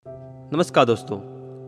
नमस्कार दोस्तों।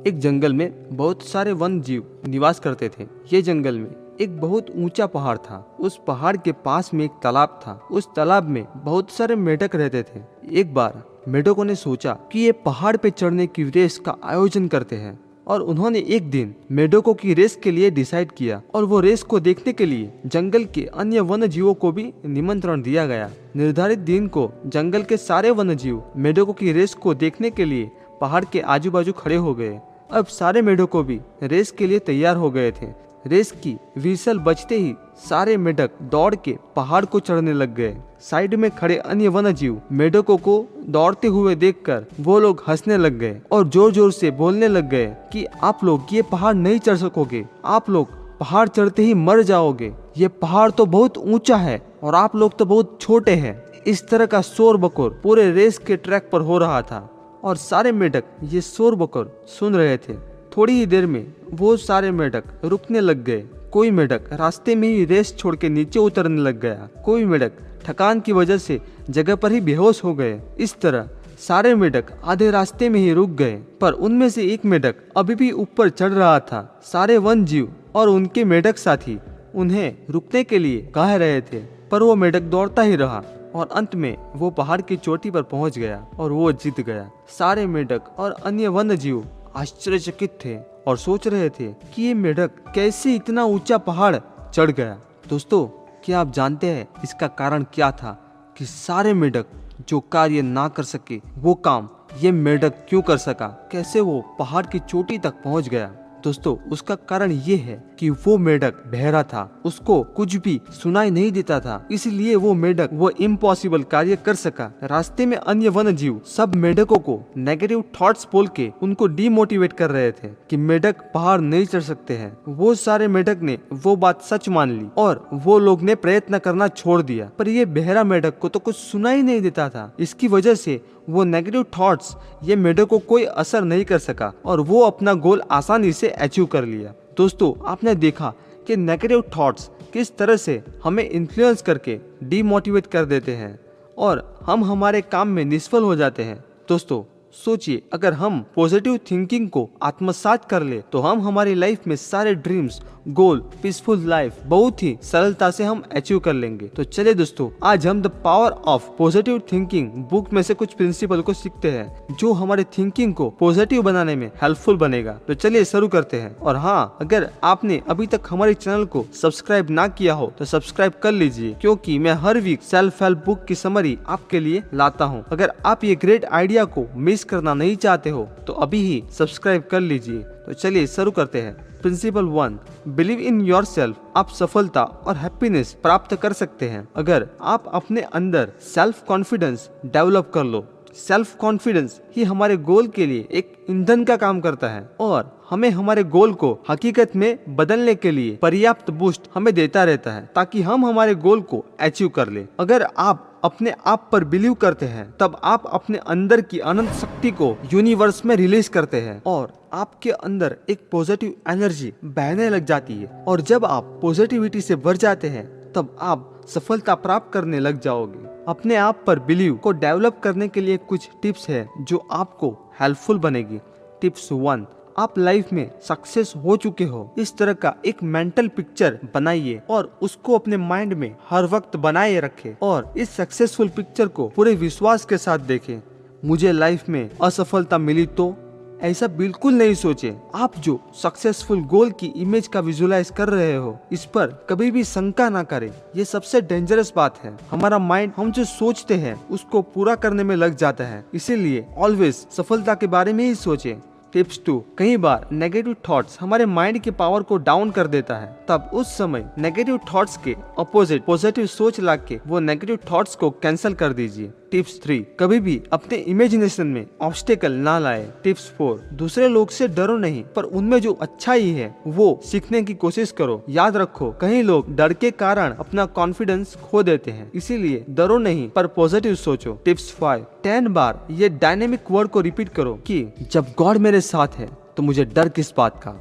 एक जंगल में बहुत सारे वन जीव निवास करते थे। ये जंगल में एक बहुत ऊंचा पहाड़ था। उस पहाड़ के पास में एक तालाब था। उस तालाब में बहुत सारे मेढक रहते थे। एक बार मेढकों ने सोचा कि ये पहाड़ पे चढ़ने की रेस का आयोजन करते हैं और उन्होंने एक दिन मेढकों की रेस के लिए डिसाइड किया और वो रेस को देखने के लिए जंगल के अन्य वन्य जीवों को भी निमंत्रण दिया गया। निर्धारित दिन को जंगल के सारे वन्य जीव मेढकों की रेस को देखने के लिए पहाड़ के आजू बाजू खड़े हो गए। अब सारे मेढकों भी रेस के लिए तैयार हो गए थे। रेस की व्हिसल बजते ही सारे मेढक दौड़ के पहाड़ को चढ़ने लग गए। साइड में खड़े अन्य वन्य जीव मेढकों को दौड़ते हुए देखकर वो लोग हंसने लग गए और जोर जोर से बोलने लग गए कि आप लोग ये पहाड़ नहीं चढ़ सकोगे, आप लोग पहाड़ चढ़ते ही मर जाओगे, ये पहाड़ तो बहुत ऊंचा है और आप लोग तो बहुत छोटे हैं। इस तरह का शोर बकोर पूरे रेस के ट्रैक पर हो रहा था और सारे मेढक ये शोर बकोर सुन रहे थे। थोड़ी ही देर में वो सारे मेढक रुकने लग गए। कोई मेढक रास्ते में ही रेस छोड़ के नीचे उतरने लग गया। कोई मेढक थकान की वजह से जगह पर ही बेहोश हो गए। इस तरह सारे मेढक आधे रास्ते में ही रुक गए, पर उनमें से एक मेढक अभी भी ऊपर चढ़ रहा था। सारे वन जीव और उनके मेढक साथी उन्हें रुकने के लिए कह रहे थे, पर वो मेढक दौड़ता ही रहा और अंत में वो पहाड़ की चोटी पर पहुंच गया और वो जीत गया। सारे मेढक और अन्य वन्य जीव आश्चर्यचकित थे और सोच रहे थे कि ये मेढक कैसे इतना ऊंचा पहाड़ चढ़ गया। दोस्तों, क्या आप जानते हैं इसका कारण क्या था कि सारे मेढक जो कार्य ना कर सके वो काम ये मेढक क्यों कर सका? कैसे वो पहाड़ की चोटी तक पहुंच गया? दोस्तों, उसका कारण ये है कि वो मेढक बहरा था, उसको कुछ भी सुनाई नहीं देता था, इसलिए वो मेढक वो इम्पॉसिबल कार्य कर सका। रास्ते में अन्य वन्य जीव सब मेढकों को नेगेटिव थॉट्स बोल के उनको डीमोटिवेट कर रहे थे कि मेढक पहाड़ नहीं चढ़ सकते हैं। वो सारे मेढक ने वो बात सच मान ली और वो लोग ने प्रयत्न करना छोड़ दिया, पर ये बहरा मेढक को तो कुछ सुनाई नहीं देता था। इसकी वजह से वो नेगेटिव थॉट्स ये मेढक को कोई असर नहीं कर सका और वो अपना गोल आसानी से अचीव कर लिया। दोस्तों, आपने देखा कि नेगेटिव थॉट्स किस तरह से हमें इन्फ्लुएंस करके डीमोटिवेट कर देते हैं और हम हमारे काम में निष्फल हो जाते हैं। दोस्तों, सोचिए, अगर हम पॉजिटिव थिंकिंग को आत्मसात कर ले तो हम हमारी लाइफ में सारे ड्रीम्स, गोल, पीसफुल लाइफ बहुत ही सरलता से हम अचीव कर लेंगे। तो चलिए दोस्तों, आज हम the power of positive thinking book में से कुछ प्रिंसिपल को सीखते हैं जो हमारे थिंकिंग को पॉजिटिव बनाने में हेल्पफुल बनेगा। तो चलिए शुरू करते हैं। और हाँ, अगर आपने अभी तक हमारे चैनल को सब्सक्राइब ना किया हो तो सब्सक्राइब कर लीजिए, क्योंकि मैं हर वीक सेल्फ हेल्प बुक की समरी आपके लिए लाता हूँ। अगर आप ये ग्रेट आइडिया को मिस करना नहीं चाहते हो तो अभी ही सब्सक्राइब कर लीजिए। तो चलिए शुरू करते हैं। Principle 1, believe in yourself. आप सफलता और हैप्पीनेस प्राप्त कर सकते हैं अगर आप अपने अंदर सेल्फ कॉन्फिडेंस डेवलप कर लो। सेल्फ कॉन्फिडेंस ही हमारे गोल के लिए एक ईंधन का काम करता है और हमें हमारे गोल को हकीकत में बदलने के लिए पर्याप्त बूस्ट हमें देता रहता है ताकि हम हमारे गोल को अचीव कर ले। अगर आप अपने आप पर बिलीव करते हैं तब आप अपने अंदर की अनंत शक्ति को यूनिवर्स में रिलीज करते हैं और आपके अंदर एक पॉजिटिव एनर्जी बहने लग जाती है। और जब आप पॉजिटिविटी से भर जाते हैं तब आप सफलता प्राप्त करने लग जाओगे। अपने आप पर बिलीव को डेवलप करने के लिए कुछ टिप्स है जो आपको हेल्पफुल बनेगी। टिप्स 1, आप लाइफ में सक्सेस हो चुके हो इस तरह का एक मेंटल पिक्चर बनाइए और उसको अपने माइंड में हर वक्त बनाए रखें और इस सक्सेसफुल पिक्चर को पूरे विश्वास के साथ देखें। मुझे लाइफ में असफलता मिली तो ऐसा बिल्कुल नहीं सोचे। आप जो सक्सेसफुल गोल की इमेज का विजुलाइज कर रहे हो इस पर कभी भी शंका ना करें। ये सबसे डेंजरस बात है। हमारा माइंड हम जो सोचते हैं उसको पूरा करने में लग जाता है, इसीलिए ऑलवेज सफलता के बारे में ही सोचें। टिप्स 2, कई बार नेगेटिव थॉट्स हमारे माइंड की पावर को डाउन कर देता है। तब उस समय नेगेटिव थॉट्स के अपोजिट पॉजिटिव सोच ला के वो नेगेटिव थॉट्स को कैंसिल कर दीजिए। टिप्स 3, कभी भी अपने इमेजिनेशन में ऑब्स्टेकल ना लाए। टिप्स 4, दूसरे लोग से डरो नहीं, पर उनमें जो अच्छाई है वो सीखने की कोशिश करो। याद रखो, कई लोग डर के कारण अपना कॉन्फिडेंस खो देते हैं, इसीलिए डरो नहीं पर पॉजिटिव सोचो। टिप्स 5, 10 बार ये डायनेमिक वर्ड को रिपीट करो कि जब गॉड मेरे साथ है तो मुझे डर किस बात का।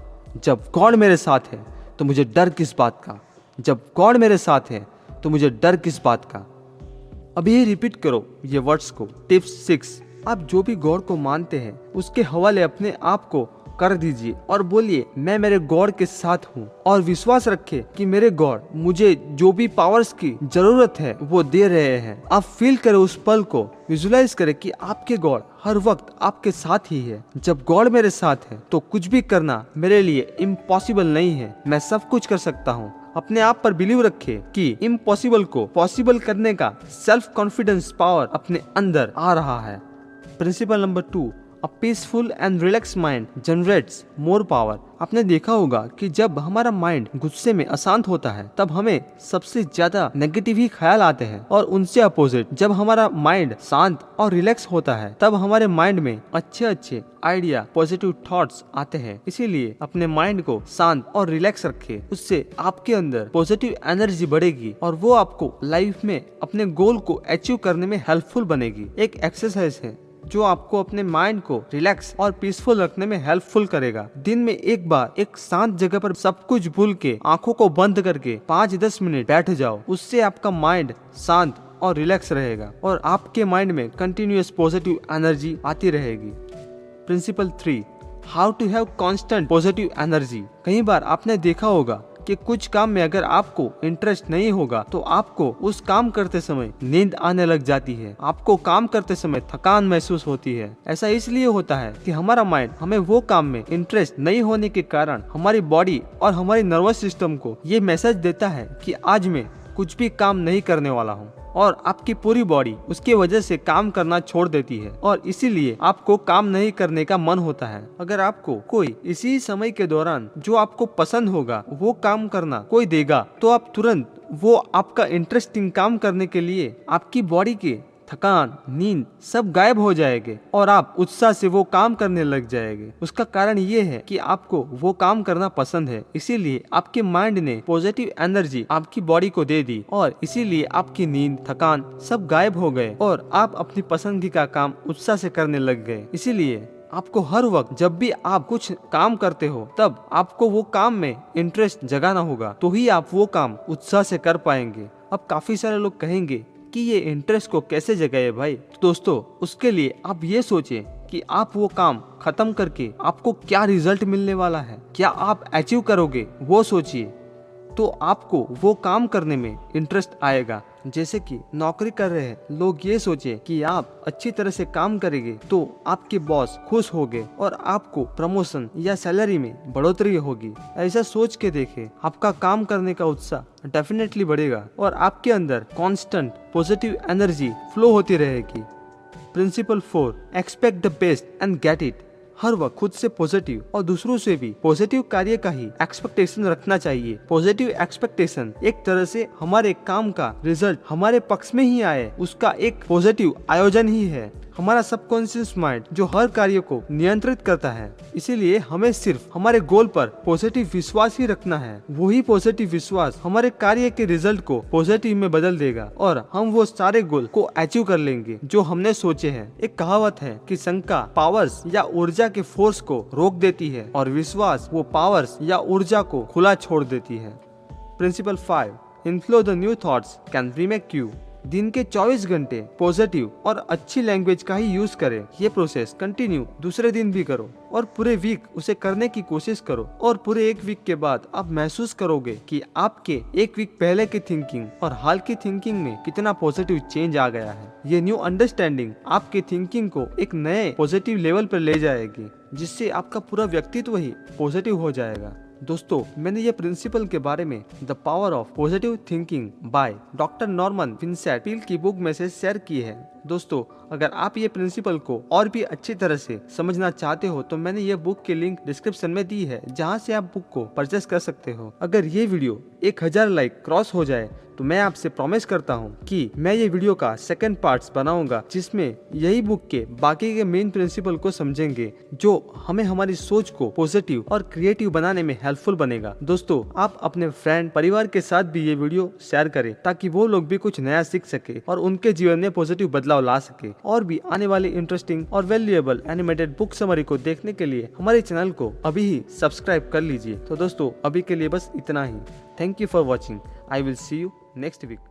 जब गॉड मेरे साथ है तो मुझे डर किस बात का। जब गॉड मेरे साथ है तो मुझे डर किस बात का। अभी रिपीट करो ये वर्ड्स को। टिप्स 6, आप जो भी गॉड को मानते हैं उसके हवाले अपने आप को कर दीजिए और बोलिए मैं मेरे गॉड के साथ हूँ, और विश्वास रखें कि मेरे गॉड मुझे जो भी पावर्स की जरूरत है वो दे रहे हैं। आप फील करें उस पल को, विजुलाइज करें कि आपके गॉड हर वक्त आपके साथ ही है। जब गॉड मेरे साथ है तो कुछ भी करना मेरे लिए इम्पॉसिबल नहीं है, मैं सब कुछ कर सकता हूँ। अपने आप पर बिलीव रखें कि इम्पॉसिबल को पॉसिबल करने का सेल्फ कॉन्फिडेंस पावर अपने अंदर आ रहा है। Principle number 2, A peaceful and relaxed mind generates more power। आपने देखा होगा कि जब हमारा माइंड गुस्से में अशांत होता है तब हमें सबसे ज्यादा नेगेटिव ही ख्याल आते हैं, और उनसे अपोजिट जब हमारा माइंड शांत और रिलैक्स होता है तब हमारे माइंड में अच्छे अच्छे आइडिया, पॉजिटिव थॉट्स आते हैं। इसीलिए अपने माइंड को शांत और रिलैक्स रखें, उससे आपके अंदर पॉजिटिव एनर्जी बढ़ेगी और वो आपको लाइफ में अपने गोल को अचीव करने में हेल्पफुल बनेगी। एक एक्सरसाइज है जो आपको अपने माइंड को रिलैक्स और पीसफुल रखने में हेल्पफुल करेगा। दिन में एक बार एक शांत जगह पर सब कुछ भूल के आंखों को बंद करके 5-10 मिनट बैठ जाओ। उससे आपका माइंड शांत और रिलैक्स रहेगा और आपके माइंड में कंटिन्यूअस पॉजिटिव एनर्जी आती रहेगी। Principle 3, how to have constant positive energy. कई बार आपने देखा होगा कि कुछ काम में अगर आपको इंटरेस्ट नहीं होगा तो आपको उस काम करते समय नींद आने लग जाती है, आपको काम करते समय थकान महसूस होती है। ऐसा इसलिए होता है कि हमारा माइंड हमें वो काम में इंटरेस्ट नहीं होने के कारण हमारी बॉडी और हमारी नर्वस सिस्टम को ये मैसेज देता है कि आज मैं कुछ भी काम नहीं करने वाला हूँ, और आपकी पूरी बॉडी उसकी वजह से काम करना छोड़ देती है और इसीलिए आपको काम नहीं करने का मन होता है। अगर आपको कोई इसी समय के दौरान जो आपको पसंद होगा वो काम करना कोई देगा तो आप तुरंत वो आपका इंटरेस्टिंग काम करने के लिए आपकी बॉडी के थकान, नींद सब गायब हो जाएंगे और आप उत्साह से वो काम करने लग जाएंगे। उसका कारण ये है कि आपको वो काम करना पसंद है, इसीलिए आपके माइंड ने पॉजिटिव एनर्जी आपकी बॉडी को दे दी और इसीलिए आपकी नींद, थकान सब गायब हो गए और आप अपनी पसंदगी का काम उत्साह से करने लग गए। इसीलिए आपको हर वक्त जब भी आप कुछ काम करते हो तब आपको वो काम में इंटरेस्ट जगाना होगा, तो ही आप वो काम उत्साह से कर पाएंगे। अब काफी सारे लोग कहेंगे कि ये इंटरेस्ट को कैसे जगाए भाई। तो दोस्तों उसके लिए आप ये सोचें कि आप वो काम खत्म करके आपको क्या रिजल्ट मिलने वाला है, क्या आप अचीव करोगे वो सोचिए, तो आपको वो काम करने में इंटरेस्ट आएगा। जैसे कि नौकरी कर रहे हैं लोग ये सोचे कि आप अच्छी तरह से काम करेंगे तो आपके बॉस खुश होंगे और आपको प्रमोशन या सैलरी में बढ़ोतरी होगी। ऐसा सोच के देखें, आपका काम करने का उत्साह डेफिनेटली बढ़ेगा और आपके अंदर कांस्टेंट पॉजिटिव एनर्जी फ्लो होती रहेगी। Principle 4, expect the best and get it. हर वक्त खुद से पॉजिटिव और दूसरों से भी पॉजिटिव कार्य का ही एक्सपेक्टेशन रखना चाहिए। पॉजिटिव एक्सपेक्टेशन एक तरह से हमारे काम का रिजल्ट हमारे पक्ष में ही आए उसका एक पॉजिटिव आयोजन ही है। हमारा सबकॉन्शियस माइंड जो हर कार्य को नियंत्रित करता है, इसीलिए हमें सिर्फ हमारे गोल पर पॉजिटिव विश्वास ही रखना है। वही पॉजिटिव विश्वास हमारे कार्य के रिजल्ट को पॉजिटिव में बदल देगा और हम वो सारे गोल को अचीव कर लेंगे जो हमने सोचे हैं। एक कहावत है कि शंका पावर्स या ऊर्जा के फोर्स को रोक देती है और विश्वास वो पावर्स या ऊर्जा को खुला छोड़ देती है। Principle 5, inflow the new thoughts can remake you. दिन के 24 घंटे पॉजिटिव और अच्छी लैंग्वेज का ही यूज करें। ये प्रोसेस कंटिन्यू दूसरे दिन भी करो और पूरे वीक उसे करने की कोशिश करो और पूरे एक वीक के बाद आप महसूस करोगे कि आपके एक वीक पहले की थिंकिंग और हाल की थिंकिंग में कितना पॉजिटिव चेंज आ गया है। ये न्यू अंडरस्टैंडिंग आपके थिंकिंग को एक नए पॉजिटिव लेवल पर ले जाएगी, जिससे आपका पूरा व्यक्तित्व ही पॉजिटिव हो जाएगा। दोस्तों मैंने ये प्रिंसिपल के बारे में the power of positive thinking by doctor Norman Vincent Peale की बुक में से शेयर की है। दोस्तों अगर आप ये प्रिंसिपल को और भी अच्छी तरह से समझना चाहते हो तो मैंने ये बुक की लिंक डिस्क्रिप्शन में दी है, जहाँ से आप बुक को परचेस कर सकते हो। अगर ये वीडियो 1000 लाइक क्रॉस हो जाए तो मैं आपसे प्रॉमिस करता हूँ कि मैं ये वीडियो का सेकंड पार्ट्स बनाऊंगा, जिसमें यही बुक के बाकी के मेन प्रिंसिपल को समझेंगे जो हमें हमारी सोच को पॉजिटिव और क्रिएटिव बनाने में हेल्पफुल बनेगा। दोस्तों आप अपने फ्रेंड परिवार के साथ भी ये वीडियो शेयर करें ताकि वो लोग भी कुछ नया सीख सके और उनके जीवन में पॉजिटिव बदलाव ला सके। और भी आने वाली इंटरेस्टिंग और वैल्यूएबल एनिमेटेड बुक समरी को देखने के लिए हमारे चैनल को अभी ही सब्सक्राइब कर लीजिए। तो दोस्तों अभी के लिए बस इतना ही। Thank you for watching. I will see you next week.